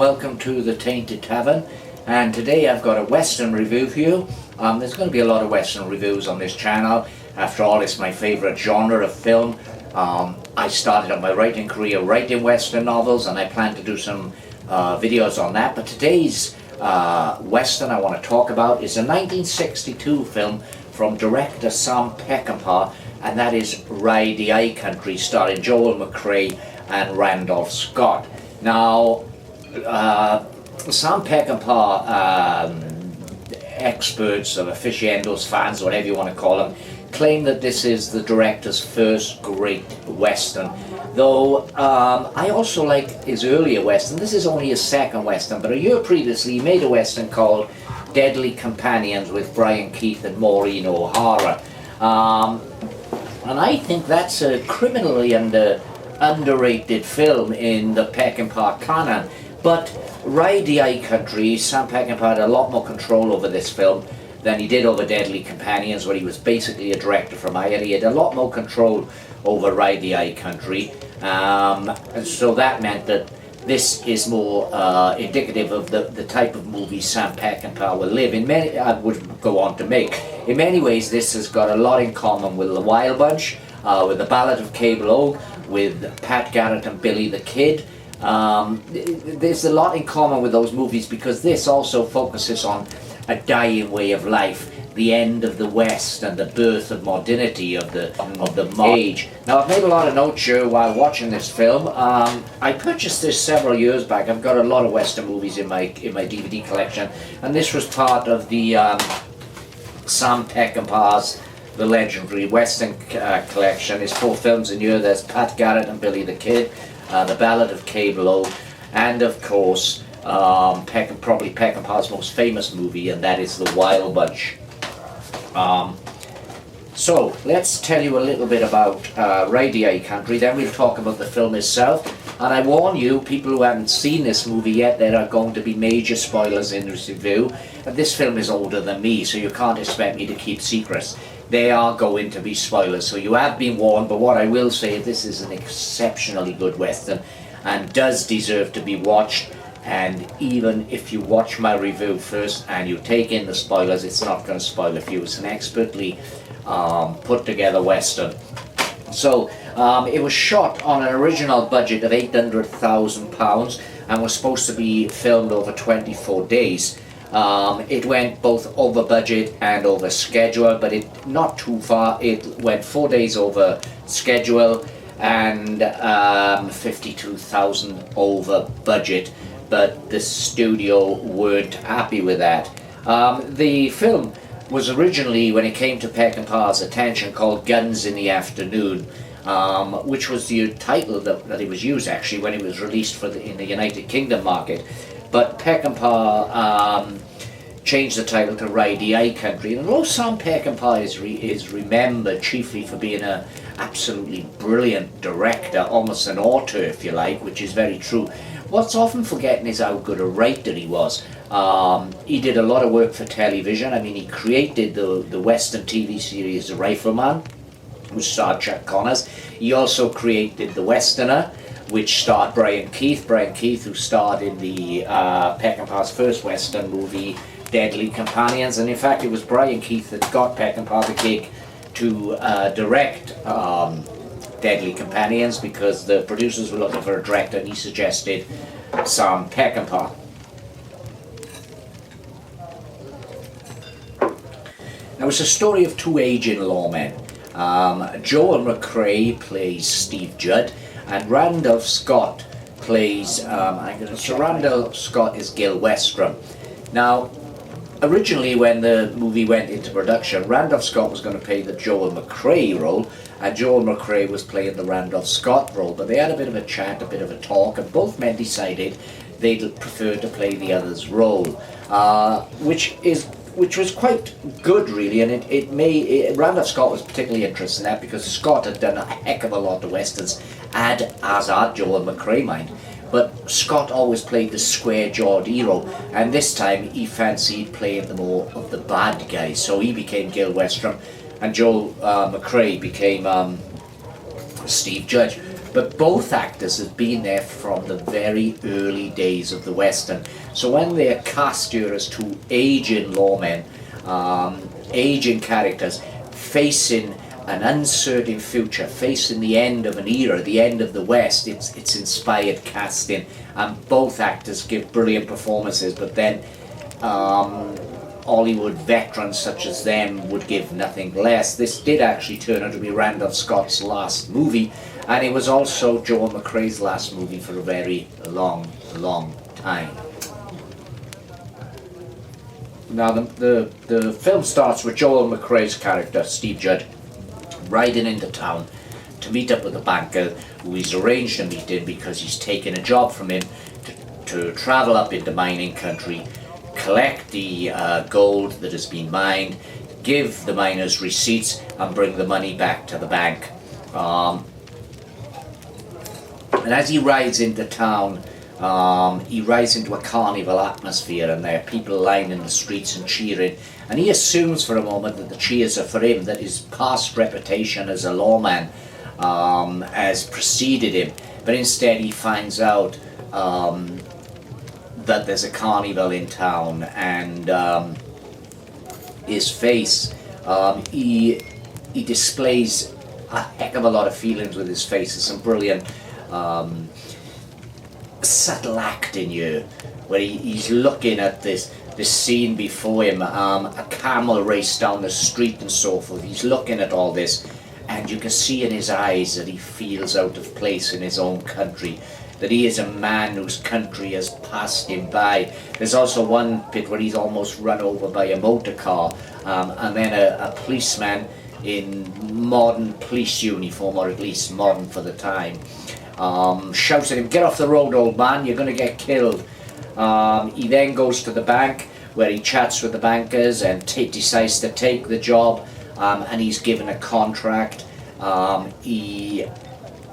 welcome to the Tainted Tavern. And today I've got a Western review for you. There's going to be a lot of Western reviews on this channel. After all, it's my favourite genre of film. I started on my writing career writing Western novels, and I plan to do some videos on that. But today's Western I want to talk about is a 1962 film from director Sam Peckinpah, and that is Ride the High Country, starring Joel McCrea and Randolph Scott. Now, Sam Peckinpah experts or aficionados, fans, whatever you want to call them, claim that this is the director's first great Western. Though I also like his earlier Western. This is only his second Western, but a year previously he made a Western called Deadly Companions with Brian Keith and Maureen O'Hara. And I think that's a criminally underrated film in the Peckinpah canon. But Ride the High Country, Sam Peckinpah had a lot more control over this film than he did over Deadly Companions, where he was basically a director from Ireland. He had a lot more control over Ride the High Country, and so that meant that this is more indicative of the type of movie Sam Peckinpah will live in. I would go on to make. In many ways, this has got a lot in common with The Wild Bunch, with The Ballad of Cable Oak, with Pat Garrett and Billy the Kid. There's a lot in common with those movies because this also focuses on a dying way of life, the end of the West and the birth of modernity of the modern age. Now, I've made a lot of notes here while watching this film. I purchased this several years back. I've got a lot of Western movies in my DVD collection, and this was part of the Sam Peckinpah's The Legendary Western collection. There's 4 films in here. There's Pat Garrett and Billy the Kid, The Ballad of Cable Oak, and of course probably Peckinpah's most famous movie, and that is The Wild Bunch. So let's tell you a little bit about Ride the High Country, then we'll talk about the film itself. And I warn you, people who haven't seen this movie yet, there are going to be major spoilers in this review. And this film is older than me, so you can't expect me to keep secrets. There are going to be spoilers, so you have been warned. But what I will say is this is an exceptionally good Western and does deserve to be watched. And even if you watch my review first and you take in the spoilers, it's not going to spoil it for you. It's an expertly put together Western. So it was shot on an original budget of £800,000 and was supposed to be filmed over 24 days. It went both over budget and over schedule, but it not too far. It went 4 days over schedule and 52,000 over budget, but the studio weren't happy with that. The film was originally, when it came to Peckinpah's attention, called Guns in the Afternoon, which was the title that it was used actually when it was released in the United Kingdom market. But Peckinpah changed the title to Ride the High Country. And although Sam Peckinpah is remembered chiefly for being an absolutely brilliant director, almost an auteur if you like, which is very true, what's often forgotten is how good a writer he was. He did a lot of work for television. I mean, he created the Western TV series The Rifleman, which starred Chuck Connors. He also created The Westerner, which starred Brian Keith, who starred in the Peckinpah's first Western movie, Deadly Companions. And in fact, it was Brian Keith that got Peckinpah the gig to direct Deadly Companions, because the producers were looking for a director and he suggested Sam Peckinpah. Now, it's a story of 2 aging lawmen. Joel McCrea plays Steve Judd, and Randolph Scott plays, Randolph Scott is Gil Westrom. Now, originally when the movie went into production, Randolph Scott was going to play the Joel McCrea role, and Joel McCrea was playing the Randolph Scott role, but they had a bit of a chat, a bit of a talk, and both men decided they'd prefer to play the other's role, which was quite good, really. And Randolph Scott was particularly interested in that because Scott had done a heck of a lot of westerns, as had Joel McCrea, mind. But Scott always played the square-jawed hero, and this time he fancied playing the more of the bad guy, so he became Gil Westrom, and Joel McCrea became Steve Judge. But both actors have been there from the very early days of the Western. So when they're cast here as two aging lawmen, aging characters, facing an uncertain future, facing the end of an era, the end of the West, it's inspired casting, and both actors give brilliant performances, but then Hollywood veterans such as them would give nothing less. This did actually turn out to be Randolph Scott's last movie, and it was also Joel McCrea's last movie for a very long time. Now the film starts with Joel McCrea's character, Steve Judd, riding into town to meet up with a banker who he's arranged a meeting because he's taken a job from him to travel up into mining country, collect the gold that has been mined, give the miners receipts, and bring the money back to the bank. And as he rides into town, he rides into a carnival atmosphere, and there are people lining the streets and cheering, and he assumes for a moment that the cheers are for him, that his past reputation as a lawman has preceded him, but instead he finds out that there's a carnival in town, and his face, he displays a heck of a lot of feelings with his face. There's some brilliant subtle acting here, where he's looking at this scene before him, a camel race down the street and so forth. He's looking at all this, and you can see in his eyes that he feels out of place in his own country, that he is a man whose country has passed him by. There's also one bit where he's almost run over by a motor car, and then a policeman in modern police uniform, or at least modern for the time, shouts at him, "Get off the road, old man, you're going to get killed." He then goes to the bank, where he chats with the bankers and decides to take the job, and he's given a contract. He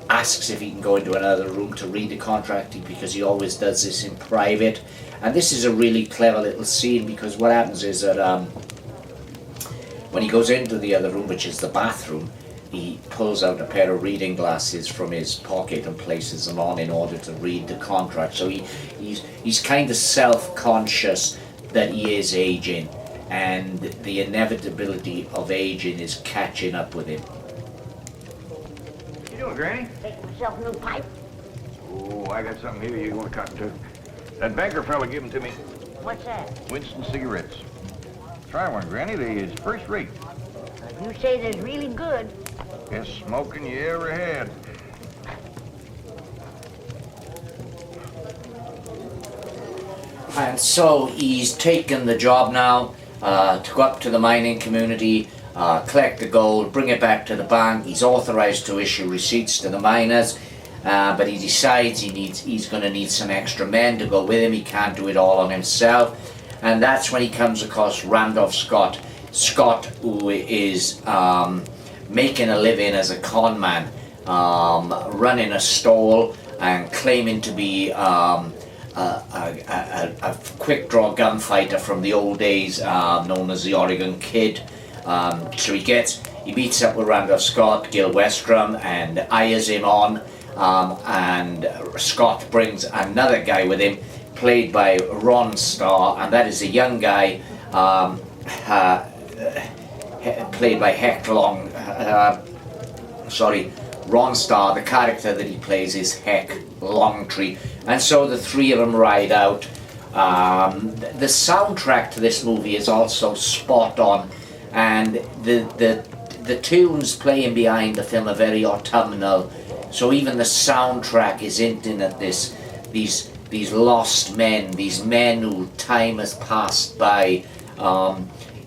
asks if he can go into another room to read the contract, because he always does this in private. And this is a really clever little scene, because what happens is that when he goes into the other room, which is the bathroom, he pulls out a pair of reading glasses from his pocket and places them on in order to read the contract. So he's kind of self-conscious that he is aging, and the inevitability of aging is catching up with him. What you doing, Granny? Making myself a new pipe. Oh, I got something here you want to cotton to. That banker fella gave them to me. What's that? Winston cigarettes. Try one, Granny. They's first rate. You say they're really good. Best smoking you ever had. And so he's taken the job now to go up to the mining community, collect the gold, bring it back to the bank. He's authorized to issue receipts to the miners, but he decides he's going to need some extra men to go with him. He can't do it all on himself, and that's when he comes across Randolph Scott. Scott, who is making a living as a con man, running a stall and claiming to be a quick draw gunfighter from the old days, known as the Oregon Kid. So he meets up with Randolph Scott, Gil Westrom, and eyes him on, and Scott brings another guy with him, played by Ron Starr, and that is a young guy played by Ron Starr. The character that he plays is Heck Longtree, and so the three of them ride out. The soundtrack to this movie is also spot on, and the tunes playing behind the film are very autumnal. So even the soundtrack is hinting at these lost men, these men who time has passed by.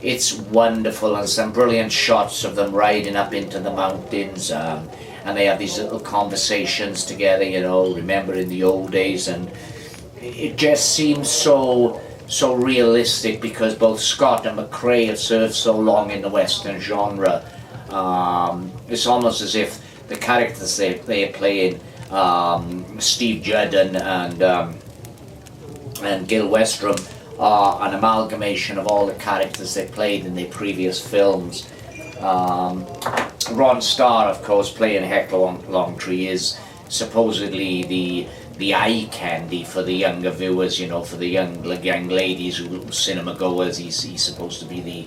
It's wonderful, and some brilliant shots of them riding up into the mountains, and they have these little conversations together, remembering the old days, and it just seems so realistic, because both Scott and McCrea have served so long in the Western genre. It's almost as if the characters they are playing, Steve Judd and Gil Westrom, are an amalgamation of all the characters they played in their previous films. Ron Starr, of course, playing Heck Longtree, is supposedly the eye candy for the younger viewers, you know, for the young ladies who cinema goers. He's supposed to be the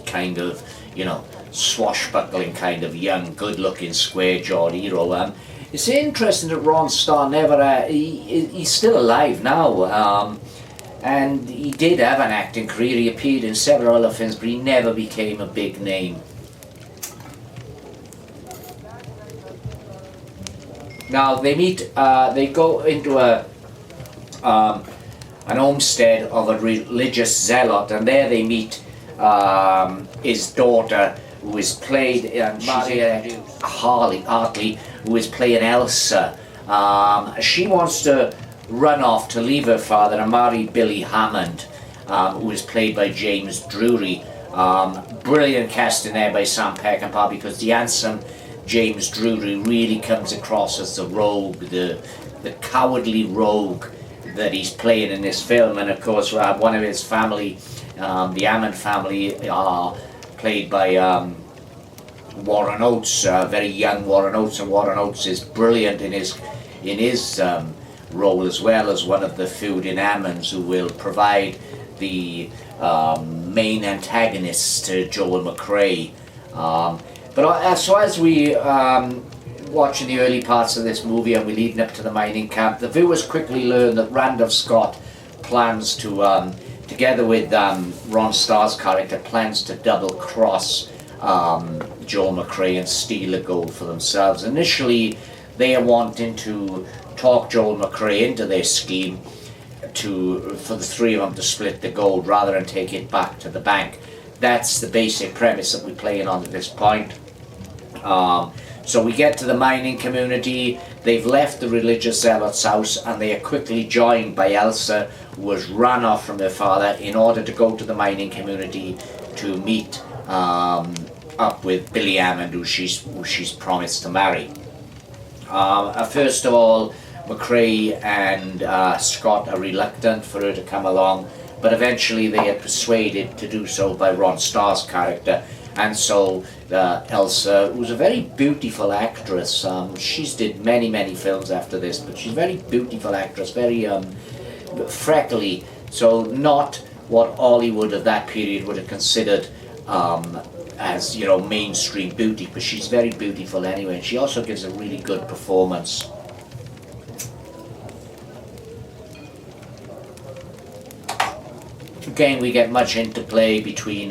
kind of, you know, swashbuckling kind of young, good-looking, square-jawed hero. It's interesting that Ron Starr never, he's still alive now, and he did have an acting career. He appeared in several other films, but he never became a big name. Now they meet, they go into an homestead of a religious zealot, and there they meet his daughter, who is played Maria Hartley, who is playing Elsa. She wants to run off to leave her father and marry Billy Hammond, who is played by James Drury. Brilliant casting there by Sam Peckinpah, because the handsome James Drury really comes across as the rogue, the cowardly rogue that he's playing in this film. And of course one of his family, the Hammond family, are played by Warren Oates, very young Warren Oates, and Warren Oates is brilliant in his role, as well as one of the feuding Hammonds who will provide the main antagonists to Joel McCrea. So as we watching the early parts of this movie and we're leading up to the mining camp, the viewers quickly learn that Randolph Scott plans to, together with Ron Starr's character, plans to double-cross Joel McCrea and steal the gold for themselves. Initially, they are wanting to talk Joel McCrea into their scheme for the three of them to split the gold rather than take it back to the bank. That's the basic premise that we're playing on at this point. So we get to the mining community. They've left the religious zealot's house, and they are quickly joined by Elsa, who has run off from her father in order to go to the mining community to meet up with Billy Hammond, who she's promised to marry. First of all, McCrea and Scott are reluctant for her to come along, but eventually they are persuaded to do so by Ron Starr's character. And so Elsa, who's a very beautiful actress, she's did many films after this, but she's a very beautiful actress, very freckly, so not what Hollywood of that period would have considered as, you know, mainstream beauty, but she's very beautiful anyway, and she also gives a really good performance. Again, we get much interplay between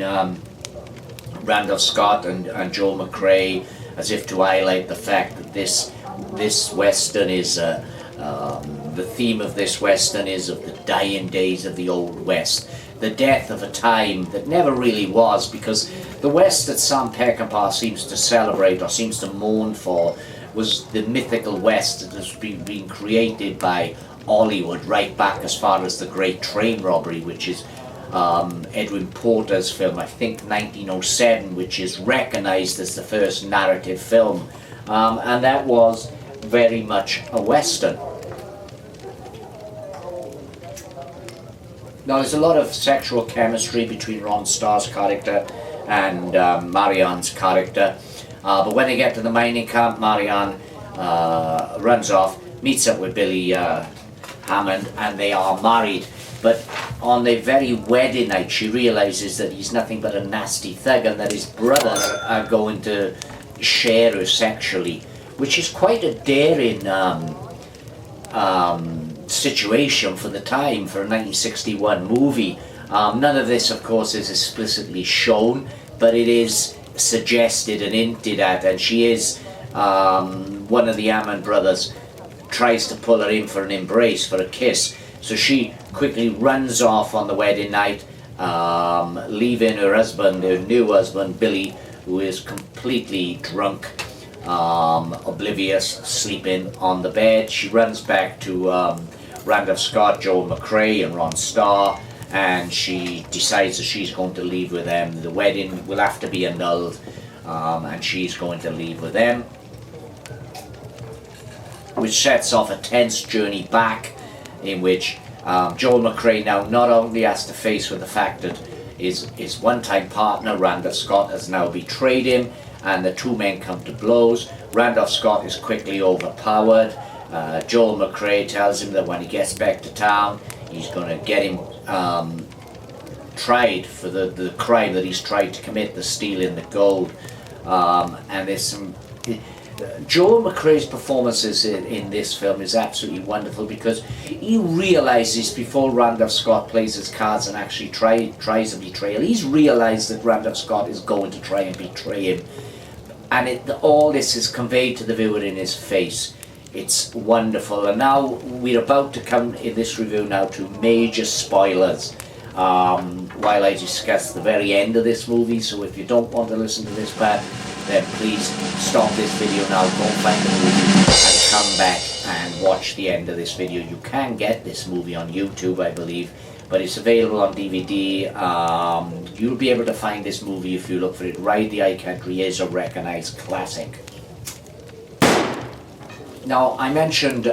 Randolph Scott and Joel McCrea, as if to highlight the fact that this western is the theme of this western is of the dying days of the Old West, the death of a time that never really was, because the West that Sam Peckinpah seems to celebrate or seems to mourn for was the mythical West that has been created by Hollywood right back as far as The Great Train Robbery, which is Edwin Porter's film, I think 1907, which is recognized as the first narrative film, and that was very much a western. Now there's a lot of sexual chemistry between Ron Starr's character and Marianne's character, but when they get to the mining camp, Marianne runs off, meets up with Billy Hammond, and they are married. But on their very wedding night, she realizes that he's nothing but a nasty thug, and that his brothers are going to share her sexually, which is quite a daring situation for the time, for a 1961 movie. None of this, of course, is explicitly shown, but it is suggested and hinted at, and she is, one of the Hammond brothers tries to pull her in for an embrace, for a kiss. So she quickly runs off on the wedding night, leaving her husband, her new husband, Billy, who is completely drunk, oblivious, sleeping on the bed. She runs back to Randolph Scott, Joel McCrea, and Ron Starr, and she decides that she's going to leave with them. The wedding will have to be annulled, and she's going to leave with them, which sets off a tense journey back, in which Joel McCrea now not only has to face with the fact that his one-time partner, Randolph Scott, has now betrayed him, and the two men come to blows, Randolph Scott is quickly overpowered. Joel McCrea tells him that when he gets back to town, he's going to get him tried for the crime that he's tried to commit, the stealing the gold. And there's some... Joel McCrea's performances in this film is absolutely wonderful, because he realizes before Randolph Scott plays his cards and actually tries a betrayal, he's realized that Randolph Scott is going to try and betray him. And all this is conveyed to the viewer in his face. It's wonderful. And now we're about to come in this review now to major spoilers while I discuss the very end of this movie. So if you don't want to listen to this bad, then please stop this video now, go find the movie and come back and watch the end of this video. You can get this movie on YouTube, I believe, but it's available on DVD. You'll be able to find this movie if you look for it. Ride the Eye Country is a recognized classic. Now, I mentioned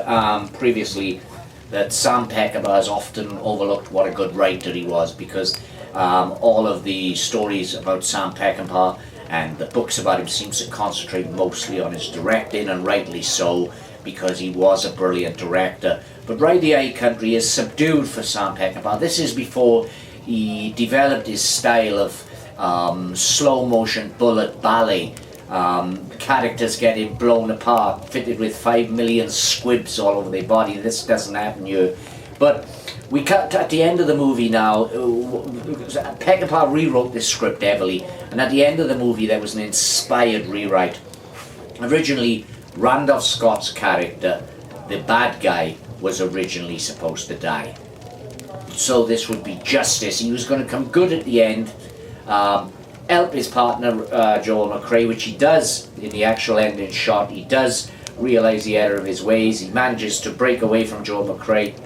previously that Sam Peckinpah has often overlooked what a good writer he was, because all of the stories about Sam Peckinpah and the books about him seems to concentrate mostly on his directing, and rightly so, because he was a brilliant director. But Ride the Eye Country is subdued for Sam Peckinpah. This is before he developed his style of slow motion bullet ballet. Characters getting blown apart, fitted with 5 million squibs all over their body. This doesn't happen here. But we cut at the end of the movie now. Peckinpah rewrote this script heavily, and at the end of the movie there was an inspired rewrite. Originally, Randolph Scott's character, the bad guy, was originally supposed to die. So this would be justice. He was going to come good at the end, help his partner Joel McCrea, which he does in the actual ending shot. He does realize the error of his ways. He manages to break away from Joel McCrea.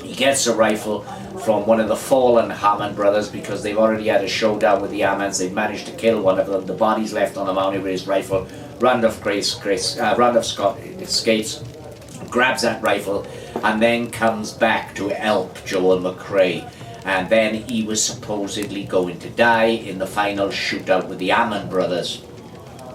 He gets a rifle from one of the fallen Hammond brothers, because they've already had a showdown with the Hammonds. They've managed to kill one of them. The body's left on the mountain with his rifle. Randolph Scott escapes, grabs that rifle, and then comes back to help Joel McCrea. And then he was supposedly going to die in the final shootout with the Hammond brothers.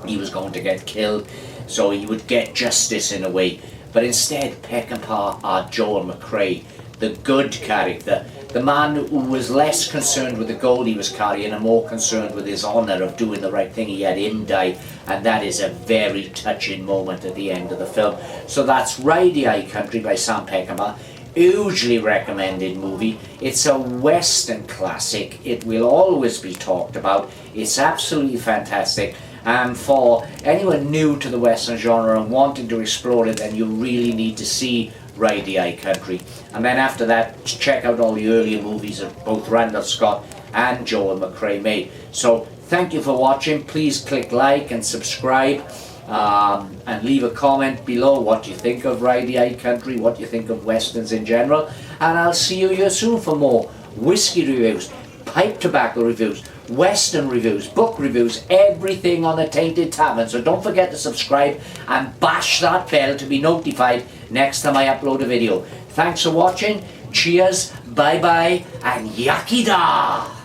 He was going to get killed, so he would get justice in a way. But instead, Peckinpah, Joel McCrea, the good character, the man who was less concerned with the gold he was carrying and more concerned with his honour of doing the right thing, he had him die, and that is a very touching moment at the end of the film. So that's Ride the Eye Country by Sam Peckinpah. Hugely recommended movie. It's a Western classic. It will always be talked about. It's absolutely fantastic. And for anyone new to the Western genre and wanting to explore it, then you really need to see Ride the Eye Country. And then after that, check out all the earlier movies that both Randolph Scott and Joel McCrea made. So thank you for watching. Please click like and subscribe, and leave a comment below what you think of Ride the Eye Country, what you think of Westerns in general. And I'll see you here soon for more whiskey reviews, pipe tobacco reviews, Western reviews, book reviews, everything on the Tainted Tavern. So don't forget to subscribe and bash that bell to be notified next time I upload a video. Thanks for watching, cheers, bye bye, and yakida!